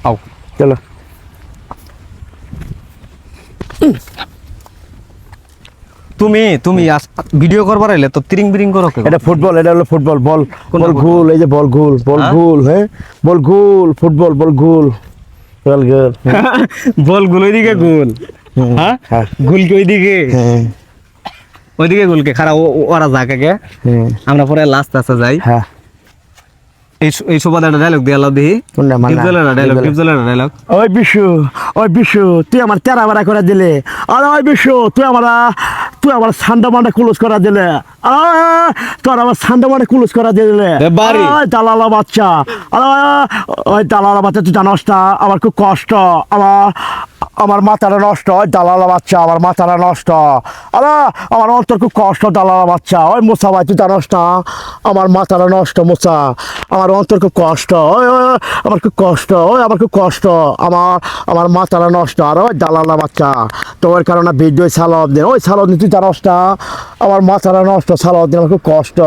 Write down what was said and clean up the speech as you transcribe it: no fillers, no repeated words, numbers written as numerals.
আও চলো তুমি ভিডিও করবার আইলে তো তিরিং বিরিং করো কে? এটা ফুটবল, এটা হলো ফুটবল, বল কোনটা বল গোল, এই যে বল গোল, বল হ্যাঁ? গোল, হ্যাঁ বল গোল, ফুটবল বল গোল, বল গোল, বল গুল ওইদিকে গোল, হ্যাঁ হ্যাঁ গুলকে ওইদিকে, হ্যাঁ ওইদিকে গুলকে খারাপ ওরা যাক আগে, হ্যাঁ আমরা পরে লাস্ট আসতে যাই। হ্যাঁ এই সবাই একটা ডায়লগ দিয়ে আলাও দেখি, কোনটা মানা? ডিপজলের ডায়লগ। ওই বিশু তুই আমার তেরা বেড়া করে দিলে, আরে ওই বিশু তুই আমার সান্ডা মান্ডা কুলুস করা দিলে, তোর আমার সান্ডা মান্ডা কুলুস করা দিলে, এ বাড়ি। ওই দালালা বাচ্চা, আরে ওই দালালা বাচ্চা, তুই জানোস না আমার খুব কষ্ট, আমার মাথাটা নষ্ট, ওই দালালা বাচ্চা আমার মাথাটা নষ্ট, আরে আমার অন্তর খুব কষ্ট, দালালা বাচ্চা, ওই মোসা ভাই তুই জানোস না আমার মাথাটা নষ্ট, মোসা আমার অন্তর খুব কষ্ট, ওই আমার খুব কষ্ট, ওই আমার খুব কষ্ট, আমার মাথাটা নষ্ট, আর ওই দালালা বাচ্চা তোর কারণে ভিডিও সালাউদ্দিন, ওই সালাউদ্দিন তুই জানোস না আমার মাথাটা নষ্ট, সালাউদ্দিন আমার খুব কষ্ট।